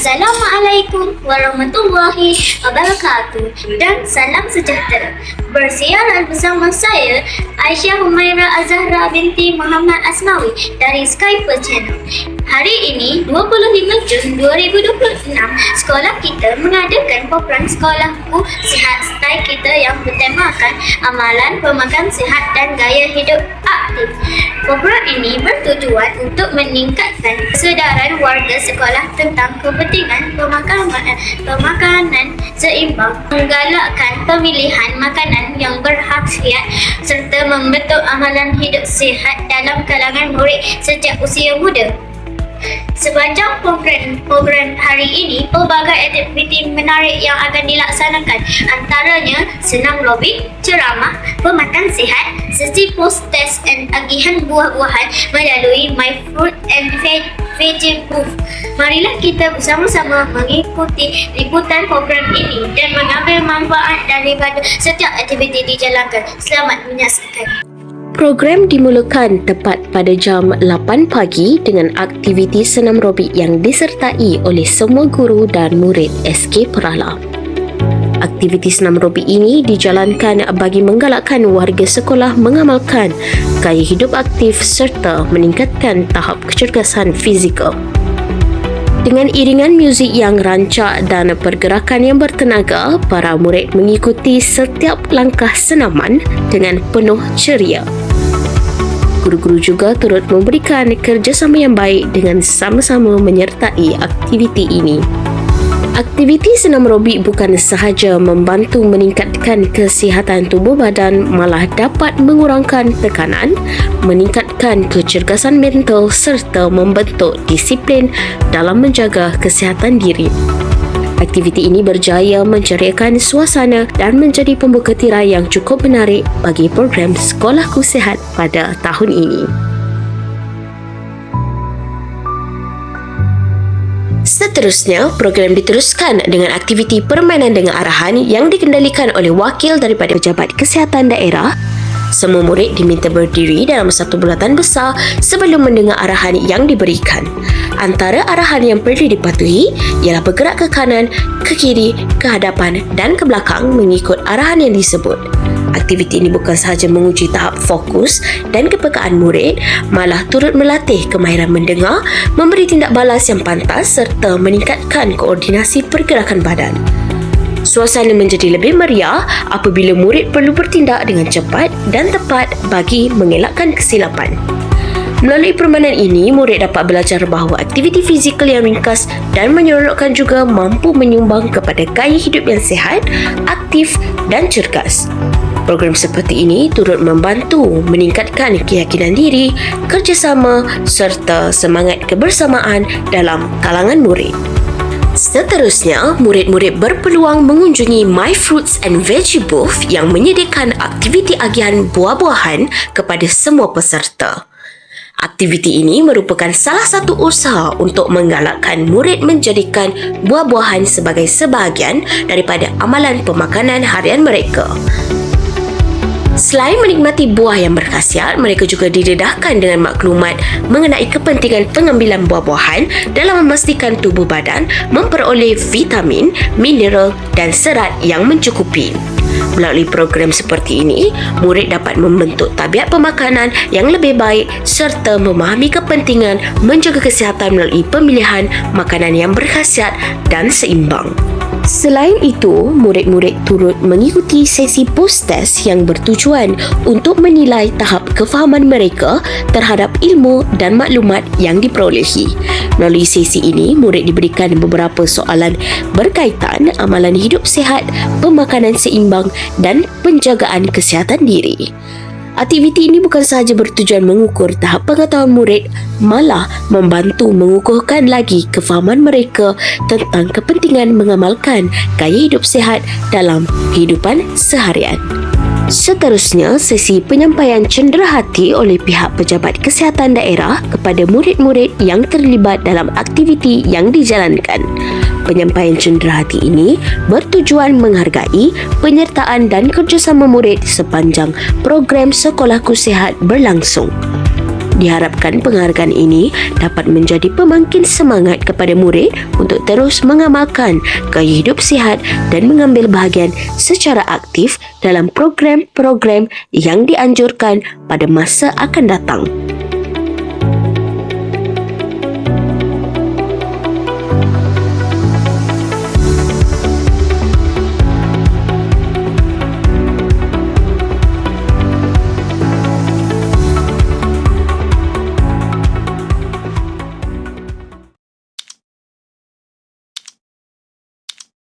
Assalamualaikum warahmatullahi wabarakatuh dan salam sejahtera. Bersiaran bersama saya Aisyah Humaira Azahra binti Muhammad Asmawi dari Skype Channel. Hari ini 25 Jun 2026, sekolah kita mengadakan program Sekolahku Sihat Style kita yang bertemakan amalan pemakan sihat dan gaya hidup aktif. Program ini bertujuan untuk meningkatkan kesedaran warga sekolah tentang kepentingan pemakanan seimbang, menggalakkan pemilihan makanan yang berkhasiat serta membentuk amalan hidup sihat dalam kalangan murid sejak usia muda. Sepanjang program hari ini, pelbagai aktiviti menarik yang akan dilaksanakan, antaranya senam robik, ceramah, pemakan sihat, sesi post test dan agihan buah-buahan melalui My Fruit and Veggie Booth. Marilah kita bersama-sama mengikuti liputan program ini dan mengambil manfaat daripada setiap aktiviti dijalankan. Selamat menyaksikan. Program dimulakan tepat pada jam 8 pagi dengan aktiviti senam robik yang disertai oleh semua guru dan murid SK Perala. Aktiviti senam robik ini dijalankan bagi menggalakkan warga sekolah mengamalkan gaya hidup aktif serta meningkatkan tahap kecergasan fizikal. Dengan iringan muzik yang rancak dan pergerakan yang bertenaga, para murid mengikuti setiap langkah senaman dengan penuh ceria. Guru-guru juga turut memberikan kerjasama yang baik dengan sama-sama menyertai aktiviti ini. Aktiviti senam robik bukan sahaja membantu meningkatkan kesihatan tubuh badan, malah dapat mengurangkan tekanan, meningkatkan kecergasan mental serta membentuk disiplin dalam menjaga kesihatan diri. Aktiviti ini berjaya menceriakan suasana dan menjadi pembuka tirai yang cukup menarik bagi program Sekolahku Sihat pada tahun ini. Seterusnya, program diteruskan dengan aktiviti permainan dengan arahan yang dikendalikan oleh wakil daripada Pejabat Kesihatan Daerah. Semua murid diminta berdiri dalam satu bulatan besar sebelum mendengar arahan yang diberikan. Antara arahan yang perlu dipatuhi ialah bergerak ke kanan, ke kiri, ke hadapan dan ke belakang mengikut arahan yang disebut. Aktiviti ini bukan sahaja menguji tahap fokus dan kepekaan murid, malah turut melatih kemahiran mendengar, memberi tindak balas yang pantas serta meningkatkan koordinasi pergerakan badan. Suasana menjadi lebih meriah apabila murid perlu bertindak dengan cepat dan tepat bagi mengelakkan kesilapan. Melalui permainan ini, murid dapat belajar bahawa aktiviti fizikal yang ringkas dan menyeronokkan juga mampu menyumbang kepada gaya hidup yang sihat, aktif dan cergas. Program seperti ini turut membantu meningkatkan keyakinan diri, kerjasama serta semangat kebersamaan dalam kalangan murid. Seterusnya, murid-murid berpeluang mengunjungi My Fruits and Veggie Booth yang menyediakan aktiviti agihan buah-buahan kepada semua peserta. Aktiviti ini merupakan salah satu usaha untuk menggalakkan murid menjadikan buah-buahan sebagai sebahagian daripada amalan pemakanan harian mereka. Selain menikmati buah yang berkhasiat, mereka juga didedahkan dengan maklumat mengenai kepentingan pengambilan buah-buahan dalam memastikan tubuh badan memperoleh vitamin, mineral dan serat yang mencukupi. Melalui program seperti ini, murid dapat membentuk tabiat pemakanan yang lebih baik serta memahami kepentingan menjaga kesihatan melalui pemilihan makanan yang berkhasiat dan seimbang. Selain itu, murid-murid turut mengikuti sesi post-test yang bertujuan untuk menilai tahap kefahaman mereka terhadap ilmu dan maklumat yang diperolehi. Melalui sesi ini, murid diberikan beberapa soalan berkaitan amalan hidup sihat, pemakanan seimbang dan penjagaan kesihatan diri. Aktiviti ini bukan sahaja bertujuan mengukur tahap pengetahuan murid, malah membantu mengukuhkan lagi kefahaman mereka tentang kepentingan mengamalkan gaya hidup sihat dalam kehidupan seharian. Seterusnya, sesi penyampaian cenderahati oleh pihak Pejabat Kesihatan Daerah kepada murid-murid yang terlibat dalam aktiviti yang dijalankan. Penyampaian cenderahati ini bertujuan menghargai penyertaan dan kerjasama murid sepanjang program Sekolahku Sihat berlangsung. Diharapkan penghargaan ini dapat menjadi pemangkin semangat kepada murid untuk terus mengamalkan gaya hidup sihat dan mengambil bahagian secara aktif dalam program-program yang dianjurkan pada masa akan datang.